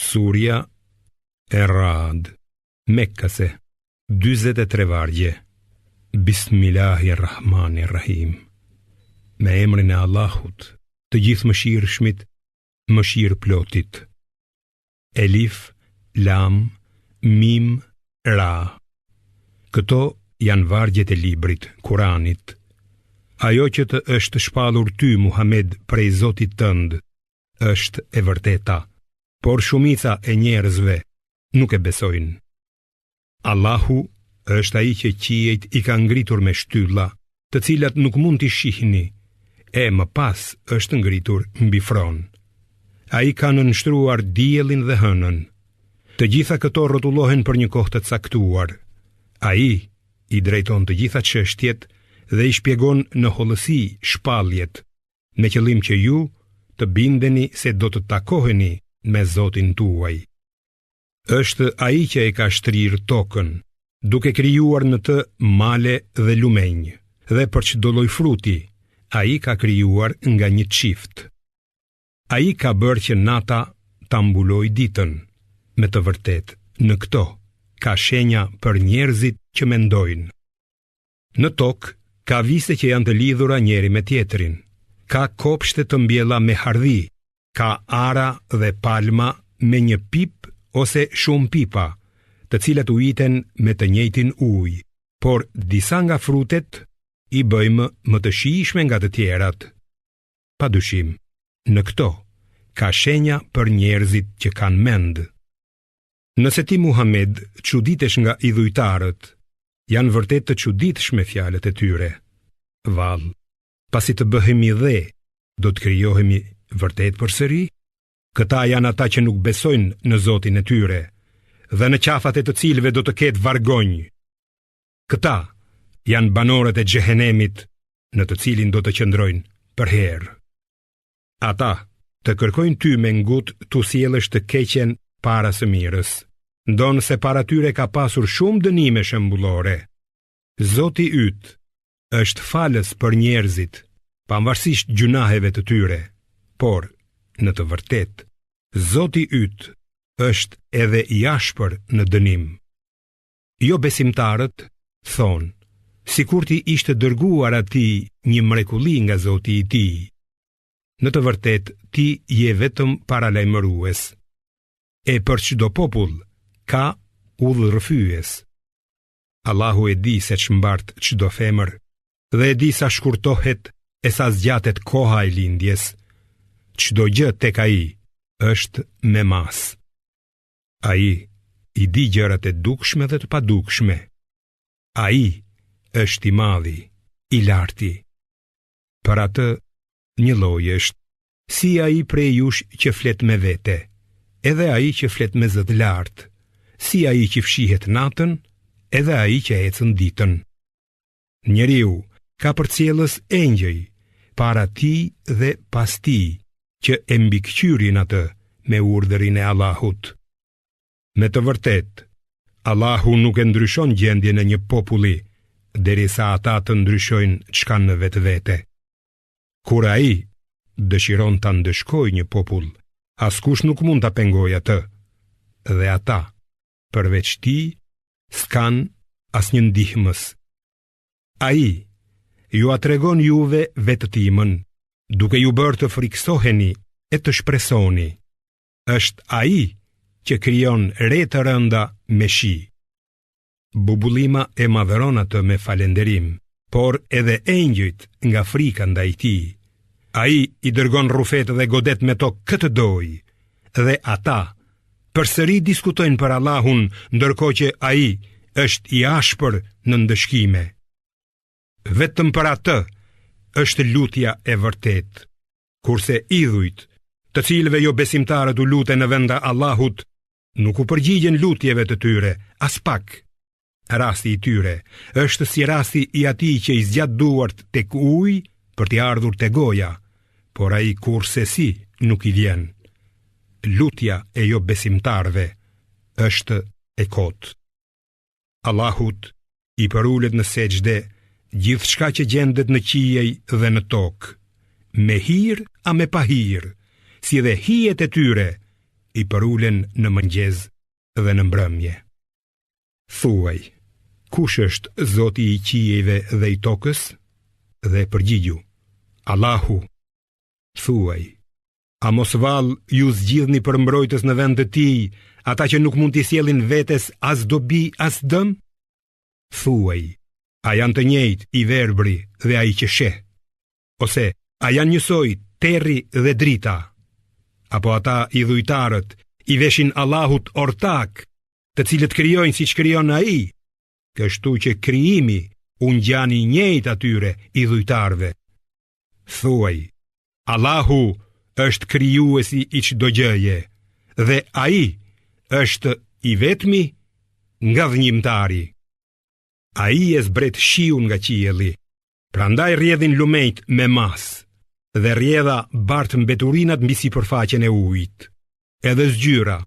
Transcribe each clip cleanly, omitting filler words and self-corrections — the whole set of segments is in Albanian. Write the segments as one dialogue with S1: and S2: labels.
S1: Surja e Rad, Mekkase, 43 vargje. Bismillahirrahmanirrahim. Me emrin e Allahut, të gjithë mëshirshmit, mëshirëplotit. Elif, Lam, Mim, Ra. Këto janë vargjet e librit, Kuranit. Ajo që të është shpallur ty, Muhammed, prej Zotit tënd, është e vërteta, por shumica e njerëzve nuk e besojnë. Allahu është ai që qiejt i ka ngritur me shtylla, të cilat nuk mund t'i shihni, e më pas është ngritur mbi fron. Ai ka nënshtruar diellin dhe hënën. Të gjitha këto rrotullohen për një kohë të caktuar. Ai i drejton të gjitha çështjet dhe i shpjegon në hollësi shpalljet, me qëllim që ju të bindeni se do të takoheni me Zotin tuaj. Është ai që e ka shtrirë tokën, duke krijuar në të male dhe lumenj, dhe për çdo lloj fruti, ai ka krijuar nga një çift. Ai ka bërë që nata ta mbulojë ditën. Me të vërtetë, në këto ka shenja për njerëzit që mendojnë. Në tokë ka viste që janë të lidhura njeri me tjetrin, ka kopshte të mbjella me hardhi, ka ara dhe palma me një pip ose shumë pipa, të cilat ujiten me të njëjtin ujë, por disa nga frutet i bëjmë më të shijshme nga të tjerat. Padyshim, në këto ka shenja për njerëzit që kanë mend. Nëse ti, Muhammed, çuditesh nga idhujtarët, janë vërtet të çuditshme fjalët e tyre. Vallë, pasi të bëhemi dhe, do të krijohemi vërtet përsëri? Këta janë ata që nuk besojnë në Zotin e tyre, dhe në qafat e të cilëve do të ketë vargonj. Këta janë banorët e xhehenemit, në të cilin do të qëndrojnë për herë. Ata të kërkojnë ty me ngut tu sjellësh të keqen para së mirës, ndonë se para tyre ka pasur shumë dënime shembullore. Zoti yt është falës për njerëzit, pavarësisht gjunaheve të tyre, por në të vërtetë, Zoti yt është edhe i ashpër në dënim. Jo besimtarët thonë, sikur ti ishte dërguar atij një mrekulli nga Zoti i tij. Në të vërtetë, ti je vetëm paralajmërues. E për çdo popull ka udhërrëfyes. Allahu e di se ç'mbart çdo femër, dhe e di sa shkurtohet e sa zgjatet koha e lindjes. Çdo gjë tek ai është me mas. Ai i di gjërat e dukshme dhe të padukshme. Ai është i madhi, i larti. Për atë një lloj është, si ai prej jush që flet me vete, edhe ai që flet me zë të lartë, si ai që fshihet natën, edhe ai që ecën ditën. Njeriu ka përcjellës engjëj, para tij dhe pas tij, që e mbikëqyrin atë me urdhërin e Allahut. Me të vërtetë, Allahu nuk e ndryshon gjendjen e një populli, derisa ata të ndryshojnë çka në vetvete. Kur ai dëshiron ta ndëshkojë një popull, askush nuk mund ta pengojë atë, dhe ata, përveç tij, s'kan asnjë ndihmës. Ai ju atregon juve vetëtimën, duke ju bërë të friksoheni e të shpresoni. Është ai që krijon re të rënda me shi. Bubullima e madhëron atë me falënderim, por edhe engjëjt nga frika ndaj tij. Ai i dërgon rrufet dhe godet me to këtë doj, dhe ata përsëri diskutojnë për Allahun, ndërkohë që ai është i ashpër në ndëshkime. Vetëm për atë është lutja e vërtet, kurse idhujt, të cilëve jo besimtarët u luten në vend të Allahut, nuk u përgjigjen lutjeve të tyre, as pak. Rasti i tyre është si rasti i atij që i zgjat duart tek ujë për t'i ardhur te goja, por ai kurse si nuk i vjen. Lutja e jo besimtarve është e kotë. Allahut i përulet në sejdë gjithçka që gjendet në qiej dhe në tokë, me hir a me pa hir, si dhe hijet e tyre i përulen në mëngjes dhe në mbrëmje. Thuaj, kush është Zoti i qiejve dhe i tokës? Dhe përgjigju, Allahu. Thuaj, a mos vallë ju zgjidhni për mbrojtës në vend të tij, ata që nuk mund t'i sjellin vetes as dobi as dëm? Thuaj, a janë të njëjtë i verbri dhe ai që sheh? Ose a janë njësoj terri dhe drita? Apo ata i dhujtarët i veshin Allahut ortak, të cilët krijojnë siç krijon ai, kështu që krijimi u ngjan i njëjtë atyre i dhujtarëve. Thuaj, Allahu është krijuesi i çdo gjëje, dhe ai është i vetmi nga dhënjimtari. Ai e zbret shiun nga qielli, prandaj rrjedhin lumejt me mas, dhe rrjedha bart mbeturinat mbi sipërfaqen e ujit. Edhe zgjyra,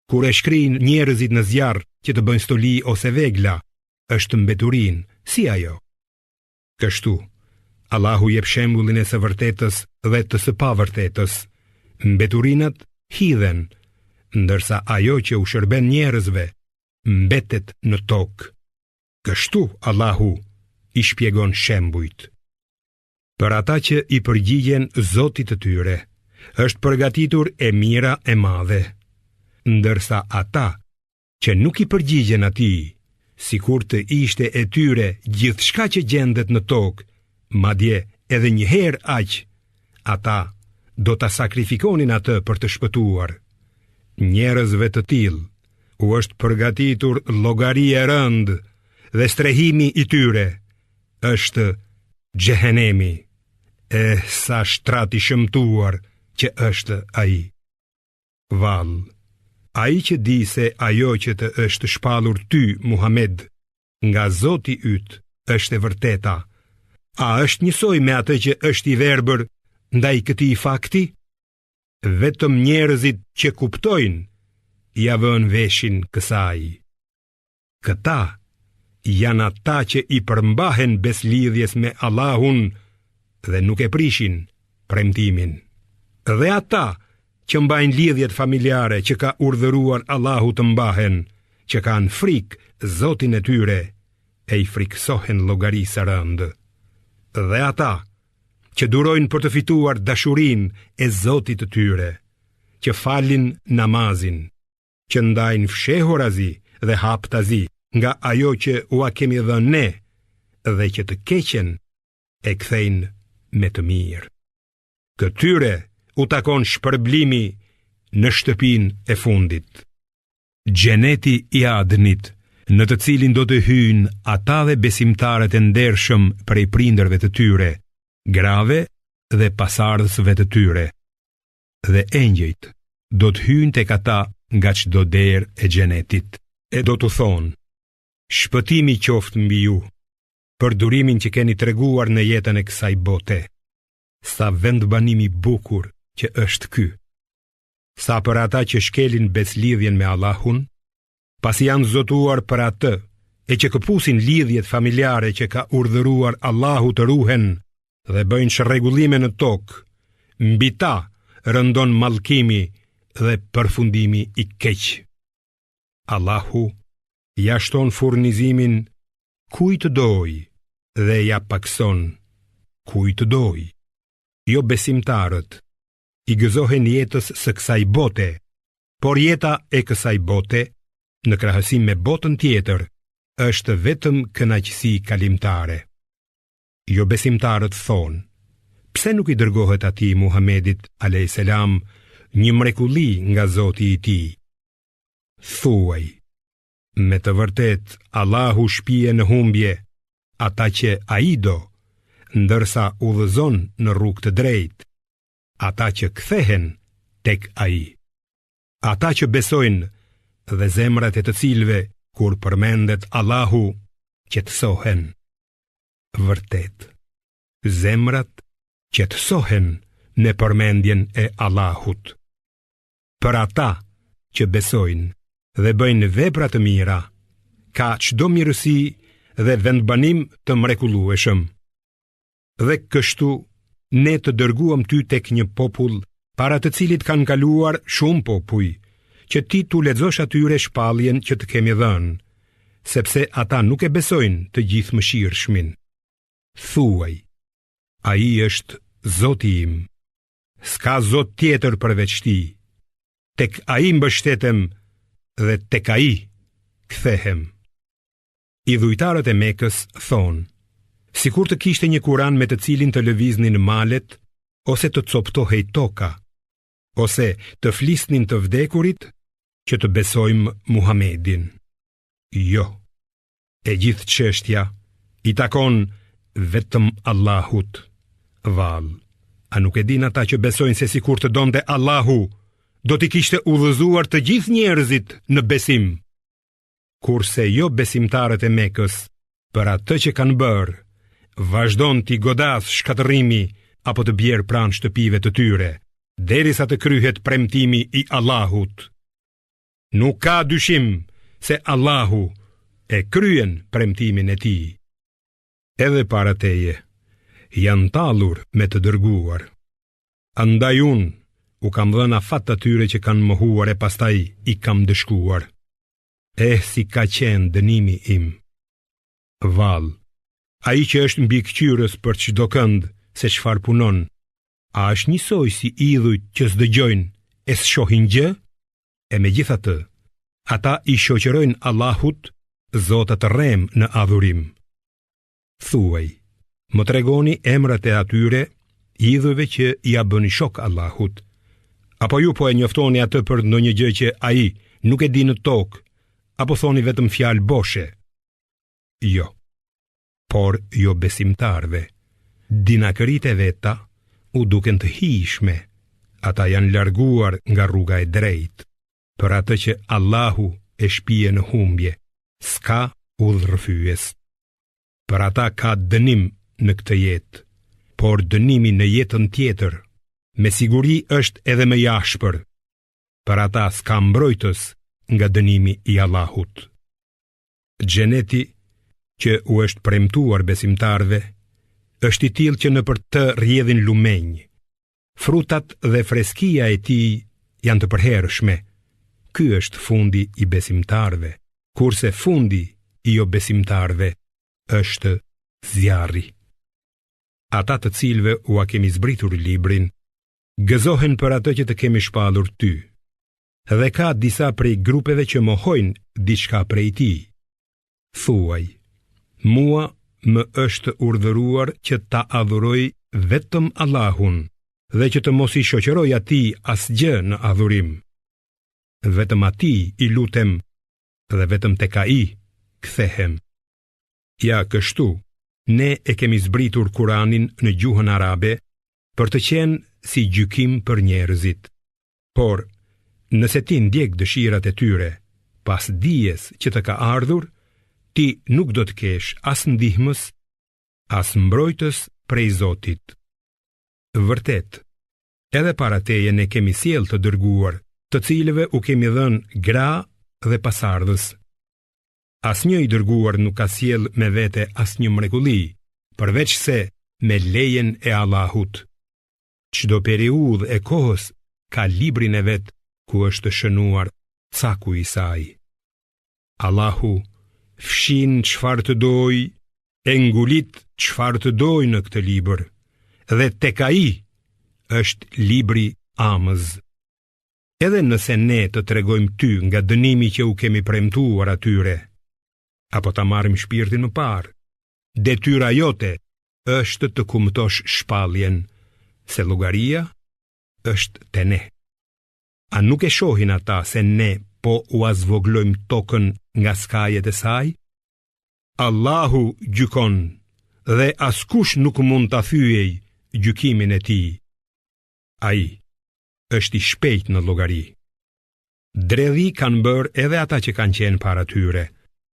S1: kur e shkrin njerëzit në zjarr që të bëjnë stoli ose vegla, është mbeturin si ajo. Kështu, Allahu jep shembullin e së vërtetës dhe të së pavërtetës. Mbeturinat hidhen, ndërsa ajo që u shërben njerëzve mbetet në tokë. Kështu Allahu i shpjegon shembujt. Për ata që i përgjigjen Zotit të tyre, është përgatitur e mira e madhe, ndërsa ata që nuk i përgjigjen atij, sikur të ishte e tyre gjithçka që gjendet në tokë, madje edhe një herë aq, ata do ta sakrifikonin atë për të shpëtuar. Njerëzve të tillë u është përgatitur llogari e rëndë dhe strehimi i tyre është xhehenemi. Sa shtrat i shëmtuar që është ai. Vallë, ai që di se ajo që të është shpallur ty, Muhammed, nga Zoti yt është e vërteta, a është njësoj me atë që është i verbër ndaj këtij fakti? Vetëm njerëzit që kuptojnë ja vën veshin kësaj. Këta janë ata që i përmbahen beslidhjes me Allahun dhe nuk e prishin premtimin. Dhe ata që mbajnë lidhjet familjare që ka urdhëruar Allahu të mbahen, që kanë frikë Zotin e tyre e i friksohen llogarisë së rëndë. Dhe ata që durojnë për të fituar dashurinë e Zotit të tyre, që falin namazin, që ndajnë fshehurazi dhe haptazi nga ajo që ua kemi dhënë ne, dhe që të keqen e kthejnë me të mirë. Këtyre u takon shpërblimi në shtëpinë e fundit. Xheneti i Adnit, në të cilin do të hyjnë ata dhe besimtarët e ndershëm prej prindërve të tyre, grave dhe pasardhësve të tyre. Dhe engjëjt do të hyjnë tek ata nga çdo derë e xhenetit, e do të thonë: shpëtimi qoftë mbi ju për durimin që keni treguar në jetën e kësaj bote. Sa vendbanimi bukur që është ky. Sa për ata që shkelin beslidhjen me Allahun, pasi janë zotuar për atë e që këpusin lidhjet familjare që ka urdhëruar Allahu të ruhen dhe bëjnë shërregullime në tokë, mbi ta rëndon mallkimi dhe përfundimi i keq. Allahu ja shton furnizimin kujt doj dhe ja pakson kujt doj. Jo besimtarët i gëzohen jetës së kësaj bote, por jeta e kësaj bote, në krahësim me botën tjetër, është vetëm kënaqësi kalimtare. Jo besimtarët thonë: pse nuk i dërgohet atij Muhamedit a.s. një mrekulli nga Zoti i tij? Thuaj: me të vërtet Allahu shpije në humbje ata që ai do, ndërsa udhëzon në rrugë të drejtë ata që kthehen tek ai. Ata që besojnë dhe zemrat e të cilëve kur përmendet Allahu qetësohen. Vërtet, zemrat qetësohen në përmendjen e Allahut. Për ata që besojnë dhe bëjnë vepra të mira, ka çdo mirësi dhe vendbanim të mrekullueshëm. Dhe kështu ne të dërguam ty tek një popull para të cilit kanë kaluar shumë popuj që ti tu lexosh atyre shpalljen që të kemi dhënë, sepse ata nuk e besojnë të gjithë mëshirshmin. Thuaj, ai është Zoti im, s'ka Zot tjetër përveç ti, tek ai mbështetem dhe tek ai kthehem. Idhujtarët e Mekës thonë, sikur të kishte një Kur'an me të cilin të lëviznin malet, ose të coptohej toka, ose të flisnin të vdekurit, që të besojmë Muhamedin. Jo, e gjithë çështja i takon vetëm Allahut. Vallë, a nuk e din ata që besojnë se sikur të donte Allahu, do t'i kishte udhëzuar të gjithë njerëzit në besim? Kurse jo besimtarët e Mekës, për atë që kanë bërë, vazhdon t'i godas shkatërrimi apo të bjerë pranë shtëpive të tyre, derisa të kryhet premtimi i Allahut. Nuk ka dyshim se Allahu e kryen premtimin e tij. Edhe para teje janë tallur me të dërguar. Andaj unë u kam dhënë afat atyre që kanë mohuar e pastaj i kam dëshkuar. Si ka qenë dënimi im. Vallë, ai që është mbi këqyrës për çdo kënd se çfarë punon, a është njësoj si idhujt që s'dëgjojnë e s'shohin gjë? E megjithatë, ata i shoqërojnë Allahut zotat rrem në adhurim. Thuaj, më tregoni emrat e atyre idhujve që ja bëni shok Allahut, apo ju po e njoftoni atë për ndonjë gjë që ai nuk e di në tokë, apo thoni vetëm fjalë boshe? Jo, por jo besimtarve, dinakërit e veta u duken të hijshme, ata janë larguar nga rruga e drejtë, për atë që Allahu e shpije në humbje, s'ka udhërrëfyes. Për ata ka dënim në këtë jetë, por dënimi në jetën tjetër, me siguri është edhe më jashpër. Për ata s'ka mbrojtës nga dënimi i Allahut. Xheneti që u është premtuar besimtarve është i tillë që nëpër të rrjedhin lumenj. Frutat dhe freskia e tij janë të përhershme. Ky është fundi i besimtarve, kurse fundi i jo besimtarve është zjarri. Ata të cilëve ua kemi zbritur librin, gëzohen për atë që të kemi shpallur ty. Dhe ka disa prej grupeve që mohojnë diçka prej tij. Thuaj, mua më është urdhëruar që ta adhuroj vetëm Allahun dhe që të mos i shoqëroj atij asgjë në adhurim. Vetëm atij i lutem dhe vetëm tek ai kthehem. Ja kështu, ne e kemi zbritur Kur'anin në gjuhën arabe për të qenë si gjykim për njerëzit. Por nëse ti ndjek dëshirat e tyre, pas dijes që të ka ardhur, ti nuk do të kesh as ndihmës, as mbrojtës prej Zotit. Vërtet, edhe para teje ne kemi sjellë të dërguar, të cilëve u kemi dhënë gra dhe pasardhës. Asnjë i dërguar nuk ka sjellë me vete asnjë mrekulli, përveç se me lejen e Allahut. Çdo periudhë e kohës ka librin e vet ku është shënuar caku i saj. Allahu fshin çfarë të doj, e ngulit çfarë të doj në këtë libër, dhe tek ai është libri amëz. Edhe nëse ne të tregojmë ty nga dënimi që u kemi premtuar atyre, apo ta marrim shpirtin më parë, detyra jote është të kumtosh shpalljen, se llogaria është te ne. A nuk e shohin ata se ne po u azvoglojmë tokën nga skajet e saj? Allahu gjykon dhe askush nuk mund ta thyej gjykimin e tij. Ai është i shpejt në llogari. Dredhi kanë bërë edhe ata që kanë qenë para tyre,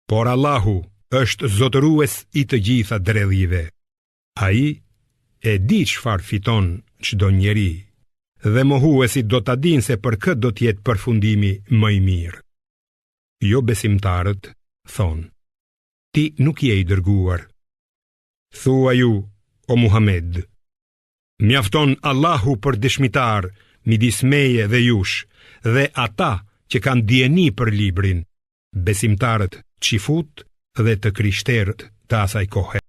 S1: por Allahu është zotërues i të gjitha dredhive. Ai e di çfarë fiton çdo njeri, dhe mohuesit do ta dinë se për këtë do të jetë përfundimi më i mirë. Jo besimtarët thonë, ti nuk je i dërguar. Thua ju, o Muhammed, mjafton Allahu për dëshmitar midis meje dhe jush, dhe ata që kanë dieni për librin, besimtarët qifut dhe të krishterët të asaj kohe.